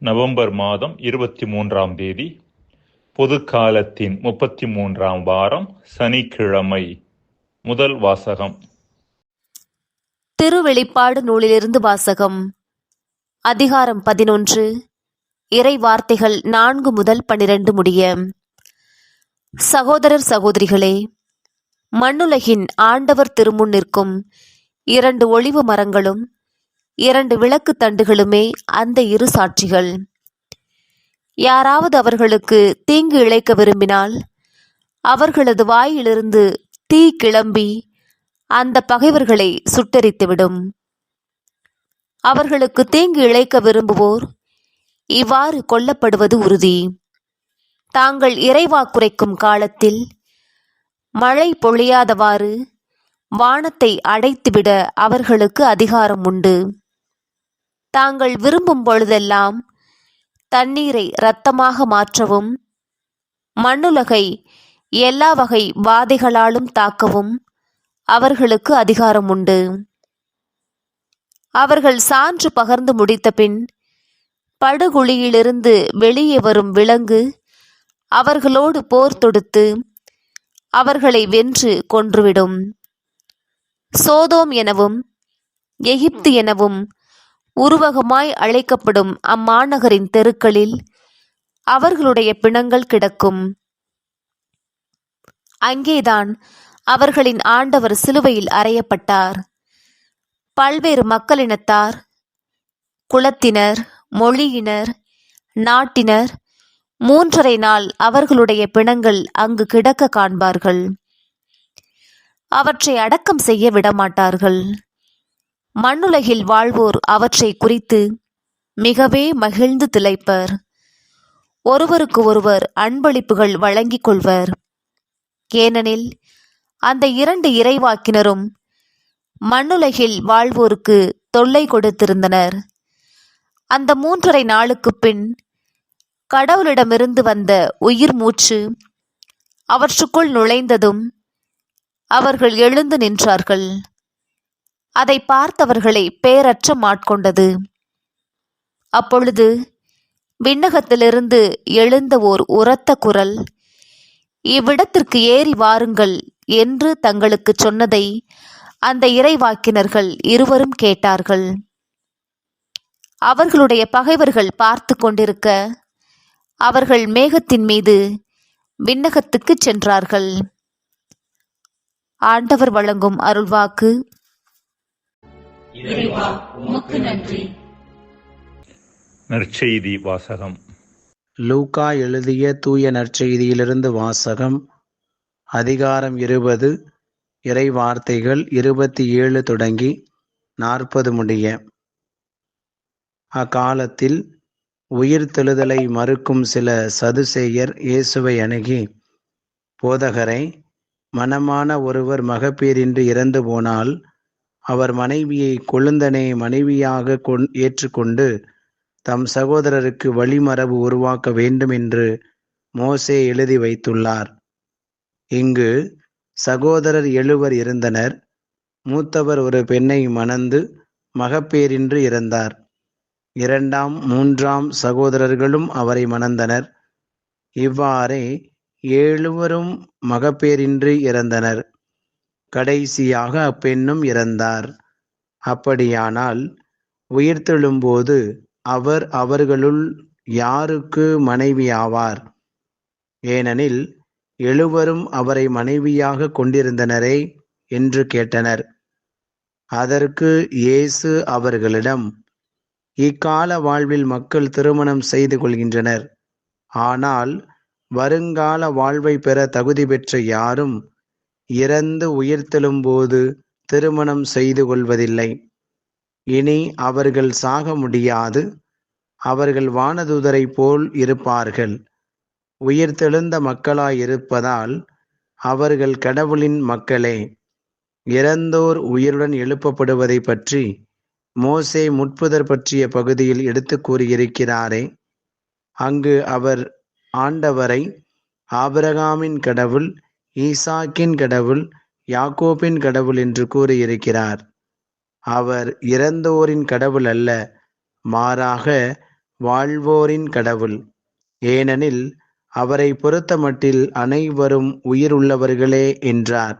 November மாதம் 23ஆம் தேதி, பொதுக்காலத்தின் 33ஆம் வாரம், சனிக்கிழமை. முதல் வாசகம். திருவெளிப்பாடு நூலிலிருந்து வாசகம். அதிகாரம் 11. இறை வார்த்தைகள் 4 முதல் 12 முடிய. சகோதரர் சகோதரிகளே, மண்ணுலகின் ஆண்டவர் திருமுன் நிற்கும் 2 ஒலிவ மரங்களும் 2 விளக்கு தண்டுகளுமே அந்த இரு சாட்சிகள். யாராவது அவர்களுக்கு தீங்கு இழைக்க விரும்பினால் அவர்களது வாயிலிருந்து தீ கிளம்பி அந்த பகைவர்களை சுட்டெரித்துவிடும். அவர்களுக்கு தீங்கு இழைக்க விரும்புவோர் இவ்வாறு கொல்லப்படுவது உறுதி. தாங்கள் இறைவாக்குரைக்கும் காலத்தில் மழை பொழியாதவாறு வானத்தை அடைத்துவிட அவர்களுக்கு அதிகாரம் உண்டு. தாங்கள் விரும்பும் பொழுதெல்லாம் தண்ணீரை இரத்தமாக மாற்றவும், மண்ணுலகை எல்லா வகை வாதைகளாலும் தாக்கவும் அவர்களுக்கு அதிகாரம் உண்டு. அவர்கள் சான்று பகர்ந்து முடித்த பின் படுகுழியிலிருந்து வெளியே வரும் விலங்கு அவர்களோடு போர் தொடுத்து அவர்களை வென்று கொன்றுவிடும். சோதோம் எனவும் எகிப்து எனவும் உருவகமாய் அழைக்கப்படும் அம்மாநகரின் தெருக்களில் அவர்களுடைய பிணங்கள் கிடக்கும். அங்கேதான் அவர்களின் ஆண்டவர் சிலுவையில் அறையப்பட்டார். பல்வேறு மக்களினத்தார், குலத்தினர், மொழியினர், நாட்டினர் 3½ நாள் அவர்களுடைய பிணங்கள் அங்கு கிடக்க காண்பார்கள். அவற்றை அடக்கம் செய்ய விடமாட்டார்கள். மண்ணுலகில் வாழ்வோர் அவற்றை குறித்து மிகவே மகிழ்ந்து திளைப்பர். ஒருவருக்கு ஒருவர் அன்பளிப்புகள் வழங்கிக் கொள்வர். ஏனெனில் அந்த 2 இறைவாக்கினரும் மண்ணுலகில் வாழ்வோருக்கு தொல்லை கொடுத்திருந்தனர். அந்த 3½ நாளுக்கு பின் கடவுளிடமிருந்து வந்த உயிர் மூச்சு அவற்றுக்குள் நுழைந்ததும் அவர்கள் எழுந்து நின்றார்கள். அதை பார்த்தவர்களை பேரற்றம் ஆட்கொண்டது. அப்பொழுது விண்ணகத்திலிருந்து எழுந்த ஓர் உரத்த குரல், இவ்விடத்திற்கு ஏறி வாருங்கள் என்று தங்களுக்கு சொன்னதை அந்த இறைவாக்கினர்கள் இருவரும் கேட்டார்கள். அவர்களுடைய பகைவர்கள் பார்த்து கொண்டிருக்க அவர்கள் மேகத்தின் மீது விண்ணகத்துக்கு சென்றார்கள். ஆண்டவர் வழங்கும் அருள்வாக்கு. இறைவா, உமக்கு நன்றி. நற்செய்தி வாசகம். லூக்கா எழுதிய தூய நற்செய்தியிலிருந்து வாசகம். அதிகாரம் 20, இறை வார்த்தைகள் 27 தொடங்கி 40 முடிய. அக்காலத்தில் உயிர்த்தெழுதலை மறுக்கும் சில சதுசேயர் இயேசுவை அணுகி, போதகரை, மணமான ஒருவர் மகப்பேறின்றி இறந்து போனால் அவர் மனைவியை கொழுந்தனே மனைவியாக ஏற்றுக்கொண்டு தம் சகோதரருக்கு வழிமரபு உருவாக்க வேண்டும் என்று மோசே எழுதி வைத்துள்ளார். இங்கு சகோதரர் 7 இருந்தனர். மூத்தவர் ஒரு பெண்ணை மணந்து மகப்பேறின்றி இறந்தார். 2ஆம் 3ஆம் சகோதரர்களும் அவரை மணந்தனர். இவ்வாறே 7 மகப்பேறின்றி இறந்தனர். கடைசியாக அப்பெண்ணும் இறந்தார். அப்படியானால் உயிர்த்தெழும்போது அவர் அவர்களுள் யாருக்கு மனைவி ஆவார்? ஏனெனில் 7 அவரை மனைவியாக கொண்டிருந்தனரே என்று கேட்டனர். அதற்கு இயேசு அவர்களிடம், இக்கால வாழ்வில் மக்கள் திருமணம் செய்து கொள்கின்றனர். ஆனால் வருங்கால வாழ்வை பெற தகுதி பெற்ற யாரும் இறந்து உயிர்த்தெழும்போது திருமணம் செய்து கொள்வதில்லை. இனி அவர்கள் சாக முடியாது. அவர்கள் வானதூதரை போல் இருப்பார்கள். உயிர்த்தெழுந்த மக்களாயிருப்பதால் அவர்கள் கடவுளின் மக்களே. இறந்தோர் உயிருடன் எழுப்பப்படுவதை பற்றி மோசே முட்புதர் பற்றிய பகுதியில் எடுத்து கூறியிருக்கிறாரே, அங்கு அவர் ஆண்டவரை ஆபிரகாமின் கடவுள், ஈசாக்கின் கடவுள், யாக்கோபின் கடவுள் என்று கூறியிருக்கிறார். அவர் இறந்தோரின் கடவுள் அல்ல, மாறாக வாழ்வோரின் கடவுள். ஏனெனில் அவரை பொறுத்தமட்டில் அனைவரும் உயிர் உள்ளவர்களே என்றார்.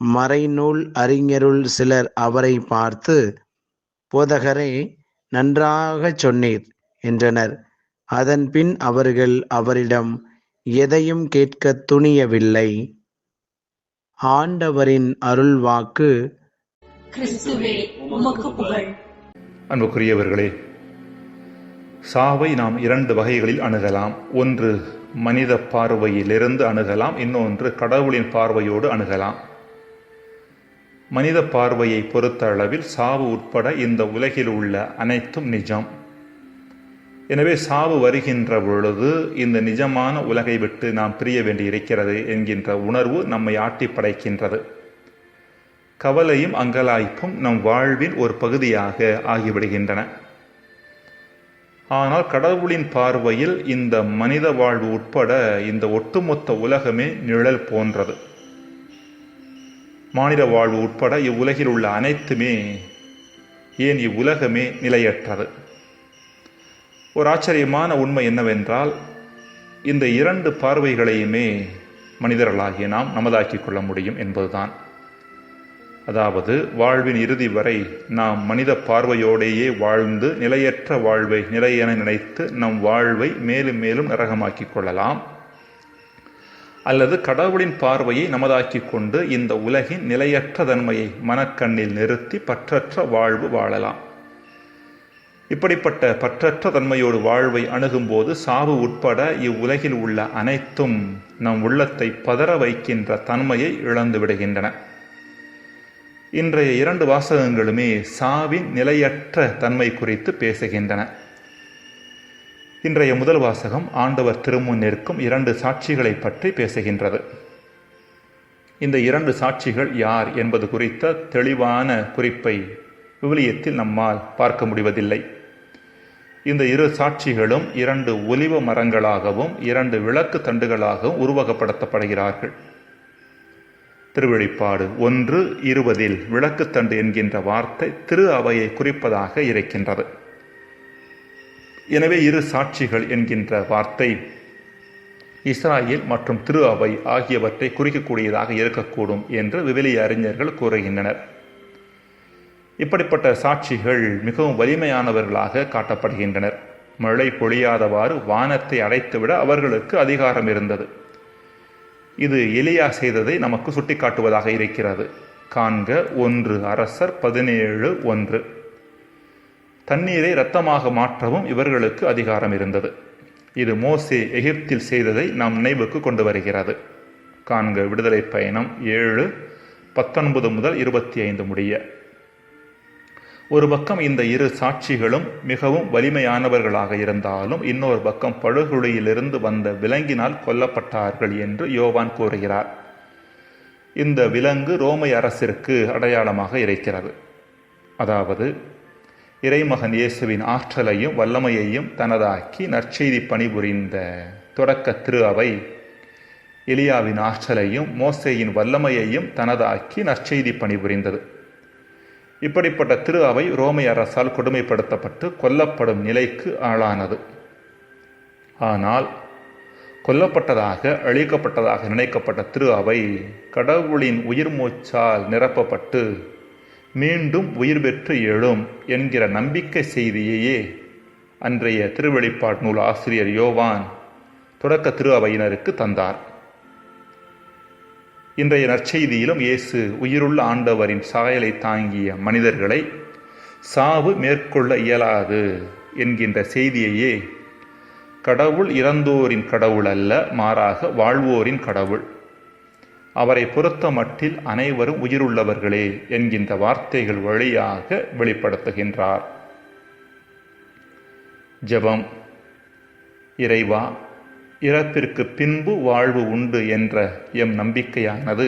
மறைநூல் அறிஞருள் சிலர் அவரை பார்த்து, போதகரே, நன்றாகச் சொன்னீர் என்றனர். அதன்பின் அவர்கள் அவரிடம் எதையும் கேட்கத் துணியவில்லை. ஆண்டவரின் அருள்வாக்கு. கிறிஸ்துவே உமக்கு புகழ். அன்புக்குரியவர்களே, சாவை நாம் இரண்டு வகைகளில் அணுகலாம். ஒன்று மனித பார்வையிலிருந்து அணுகலாம், இன்னொன்று கடவுளின் பார்வையோடு அணுகலாம். மனித பார்வையை பொறுத்த அளவில் சாவு உட்பட இந்த உலகில் உள்ள அனைத்தும் நிஜம். எனவே சாவு வருகின்ற பொழுது இந்த நிஜமான உலகை விட்டு நாம் பிரிய வேண்டியிருக்கிறது என்கின்ற உணர்வு நம்மை ஆட்டி படைக்கின்றது. கவலையும் அங்கலாய்ப்பும் நம் வாழ்வின் ஒரு பகுதியாக ஆகிவிடுகின்றன. ஆனால் கடவுளின் பார்வையில் இந்த மனித வாழ்வு உட்பட இந்த ஒட்டுமொத்த உலகமே நிழல் போன்றது. மானிட வாழ்வு உட்பட இவ்வுலகில் உள்ள அனைத்துமே, ஏன் இவ்வுலகமே நிலையற்றது. ஒரு ஆச்சரியமான உண்மை என்னவென்றால், இந்த இரண்டு பார்வைகளையுமே மனிதர்களாகிய நாம் நமதாக்கிக் கொள்ள முடியும் என்பதுதான். அதாவது வாழ்வின் இறுதி வரை நாம் மனித பார்வையோடையே வாழ்ந்து நிலையற்ற வாழ்வை நிலையென நினைத்து நம் வாழ்வை மேலும் மேலும் நரகமாக்கிக் கொள்ளலாம். அல்லது கடவுளின் பார்வையை நமதாக்கிக் கொண்டு இந்த உலகின் நிலையற்ற தன்மையை மனக்கண்ணில் நிறுத்தி பற்றற்ற வாழ்வு வாழலாம். இப்படிப்பட்ட பற்றற்ற தன்மையோடு வாழ்வை அணுகும்போது சாவு உட்பட இவ்வுலகில் உள்ள அனைத்தும் நம் உள்ளத்தை பதற வைக்கின்ற தன்மையை இழந்து விடுகின்றன. இன்றைய இரண்டு வாசகங்களுமே சாவின் நிலையற்ற தன்மை குறித்து பேசுகின்றன. இன்றைய முதல் வாசகம் ஆண்டவர் திருமுன் நிற்கும் இரண்டு சாட்சிகளை பற்றி பேசுகின்றது. இந்த இரண்டு சாட்சிகள் யார் என்பது குறித்த தெளிவான குறிப்பை விவிலியத்தில் நம்மால் பார்க்க முடிவதில்லை. இந்த இரு சாட்சிகளும் இரண்டு ஒலிவ மரங்களாகவும் இரண்டு விளக்கு தண்டுகளாகவும் உருவகப்படுத்தப்படுகிறார்கள். திருவெளிப்பாடு 1:20 விளக்குத்தண்டு என்கின்ற வார்த்தை திரு அவையை குறிப்பதாக இருக்கின்றது. எனவே இரு சாட்சிகள் என்கின்ற வார்த்தை இஸ்ராயேல் மற்றும் திரு அவை ஆகியவற்றை குறிக்கக்கூடியதாக இருக்கக்கூடும் என்று விவிலிய அறிஞர்கள் கூறுகின்றனர். இப்படிப்பட்ட சாட்சிகள் மிகவும் வலிமையானவர்களாக காட்டப்படுகின்றனர். மழை பொழியாதவாறு வானத்தை அடைத்துவிட அவர்களுக்கு அதிகாரம் இருந்தது. இது எலியா செய்ததை நமக்கு சுட்டிக்காட்டுவதாக இருக்கிறது. காண்க 1 அரசர் 17:1. தண்ணீரை இரத்தமாக மாற்றவும் இவர்களுக்கு அதிகாரம் இருந்தது. இது மோசே எகிப்தில் செய்ததை நாம் நினைவுக்கு கொண்டு வருகிறது. காண்க விடுதலை பயணம் 7:19 முதல் 25 முடிய. ஒரு பக்கம் இந்த இரு சாட்சிகளும் மிகவும் வலிமையானவர்களாக இருந்தாலும் இன்னொரு பக்கம் படுகொலியிலிருந்து வந்த விலங்கினால் கொல்லப்பட்டார்கள் என்று யோவான் கூறுகிறார். இந்த விலங்கு ரோமை அரசிற்கு அடையாளமாக இருக்கிறது. அதாவது இறைமகன் இயேசுவின் ஆற்றலையும் வல்லமையையும் தனதாக்கி நற்செய்தி பணிபுரிந்த தொடக்க திரு அவை எலியாவின் ஆற்றலையும் மோசேயின் வல்லமையையும் தனதாக்கி நற்செய்தி பணிபுரிந்தது. இப்படிப்பட்ட திரு அவை ரோமை அரசால் கொடுமைப்படுத்தப்பட்டு கொல்லப்படும் நிலைக்கு ஆளானது. ஆனால் கொல்லப்பட்டதாக அழிக்கப்பட்டதாக நினைக்கப்பட்ட திரு அவை கடவுளின் உயிர் மூச்சால் நிரப்பப்பட்டு மீண்டும் உயிர் பெற்று எழும் என்கிற நம்பிக்கை செய்தியையே அன்றைய திருவெளிப்பாடு நூல் ஆசிரியர் யோவான் தொடக்க திரு அவையினருக்கு தந்தார். இன்றைய நற்செய்தியிலும் இயேசு உயிருள்ள ஆண்டவரின் சாயலை தாங்கிய மனிதர்களை சாவு மேற்கொள்ள இயலாது என்கின்ற செய்தியையே கடவுள் இறந்தோரின் கடவுள் அல்ல, மாறாக வாழ்வோரின் கடவுள், அவரை பொறுத்த மட்டில் அனைவரும் உயிருள்ளவர்களே என்கின்ற வார்த்தைகள் வழியாக வெளிப்படுத்துகின்றார். ஜெபம். இறைவா, இறப்பிற்கு பின்பு வாழ்வு உண்டு என்ற எம் நம்பிக்கையானது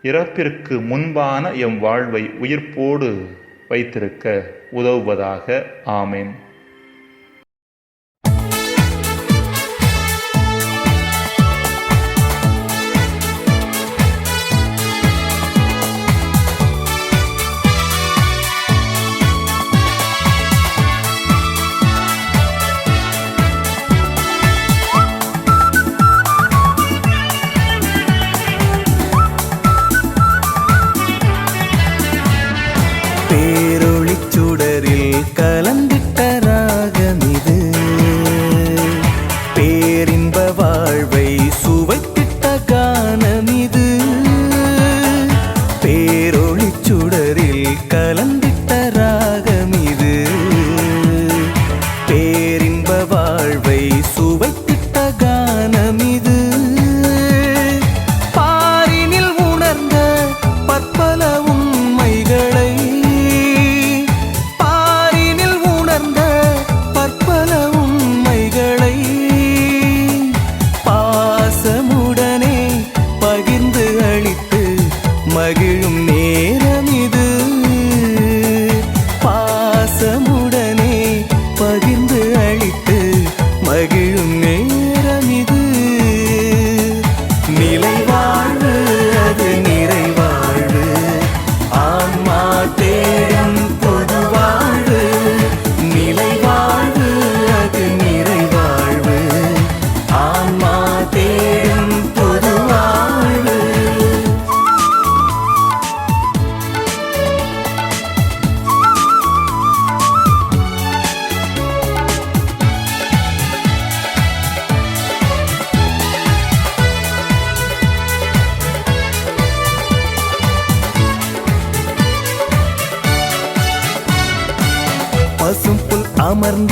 இறப்பிற்கு முன்பான எம் வாழ்வை உயிர்ப்போடு வைத்திருக்க உதவுவதாக. ஆமென்.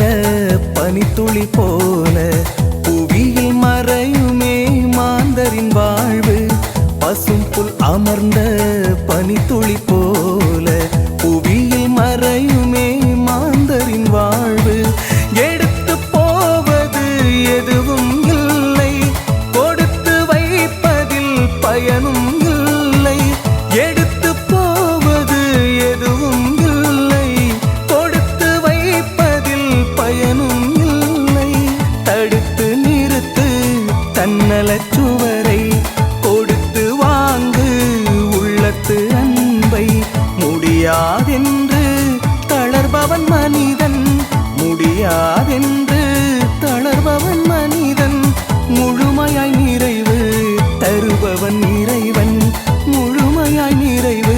உலர்ந்த பனித்துளி போல புவியில் மறையுமே மாந்தரின் வாழ்வு. பசும் புல் அமர்ந்த பனித்துளி போல புவியில் மறையுமே மாந்தரின் வாழ்வு. எடுத்து போவது எதுவும் இல்லை, கொடுத்து வைப்பதில் பயனும் இல்லை. எடுத்து போவது எதுவும் இல்லை, கொடுத்து வைப்பதில் பயனும் இல்லை. தடுத்து நிறுத்து தன்னலச் சுவரை, கொடுத்து வாங்கு உள்ளத்து அன்பை. முடியாதென்று தளர்பவன் மனிதன், முடியாதென்று தளர்பவன் மனிதன். முழுமையாய் நிறைவு தருபவன் இறைவன், முழுமையாய் நிறைவு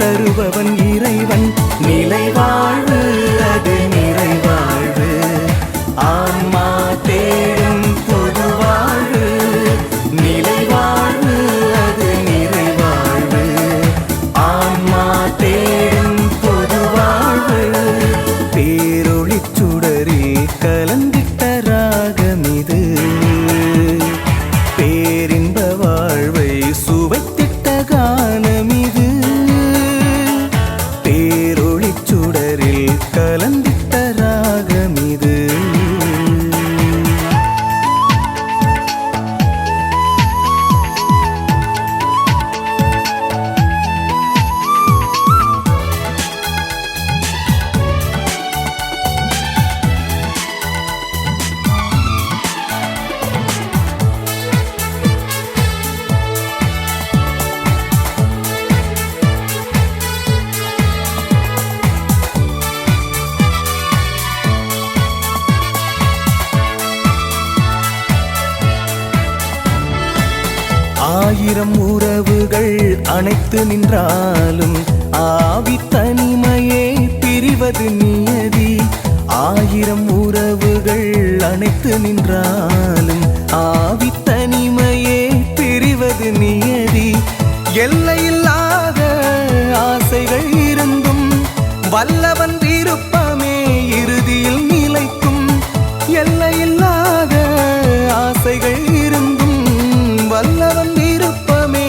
தருபவன் இறைவன். நிலை வாழ்வு அது நிறைவாழ்வு, ஆன்மா தேடும் பொது வாழ்வு. நிலை வாழ்வு அது நிறைவாழ்வு, ஆன்மா தேடும் பொது வாழ்வு. பேரொளிச் சுடரில் கலந்திட்ட ராகமிது, பேரின்ப வாழ்வை சுவைத்திட்ட கானமிது. பேரொளிச் சுடரில் கலந்திட்ட ராகமிது. ஆயிரம் உறவுகள் அணைத்து நின்றாலும் ஆவி தனிமையே பிரிவது நியதி. ஆயிரம் உறவுகள் அணைத்து நின்றாலும் ஆவி தனிமையே பிரிவது நியதி. எல்லையில்லாத ஆசைகள் இருந்தும் வல்லவன் விருப்பமே இறுதியில் நிலைக்கும். எல்லையில்லாத ஆசைகள் இருந்தும் வல்லவன் விருப்பமே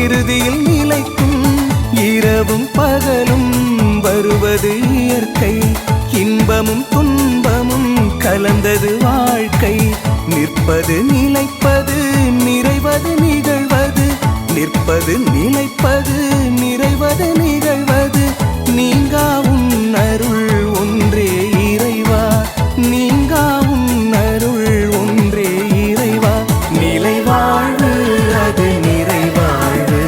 இறுதியில் நிலைக்கும். இரவும் பகலும் வருவது இயற்கை, இன்பமும் துன்பமும் கலந்தது வாழ்க்கை. நிற்பது நிலைப்பது நிறைவது நிகழ்வது, நிற்பது நிலைப்பது நிறைவது நிகழ்வது. நீங்காவும் அருள் ஒன்றே இறைவா, நீங்காவும் அருள் ஒன்றே இறைவா. நிலை வாழ்வு அது நிறைவாழ்வு,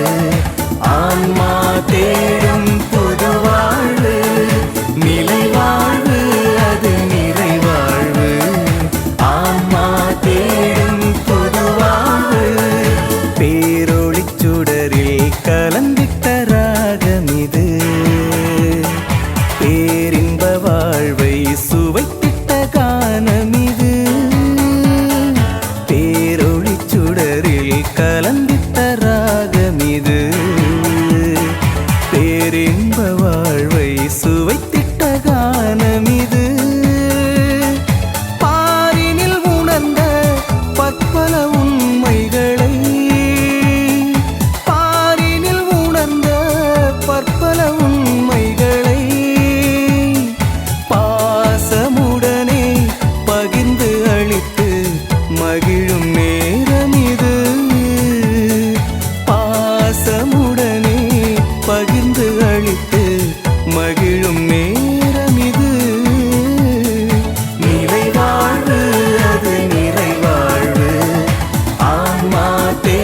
ஆன்மா தேடும் பொது வாழ்வு. நிலை வாழ்வு அது நிறைவாழ்வு, ஆன்மா தேடும் பொது வாழ்வு. பேரொளிச் சுடரில் கலந்திட்ட ராகமிது, பேரின்ப வாழ்வை சுவைத்திட்ட கானமிது. பேரொளிச் சுடரில் கலந்திட்ட ராகமிது, பேரின்ப வாழ்வை சுவைத்திட்ட கானமிது. பாரினில் உணர்ந்த பற்பல உண்மைகளை, பாரினில் உணர்ந்த பற்பல உண்மைகளை பாசமுடனே பகிர்ந்து அளித்து மகிழும் நேரமிது. பாசமுடனே பகிர்ந்து அளித்து மகிழும் நேரமிது. நிலை வாழ்வு அது நிறைவாழ்வு, ஆன்மா தே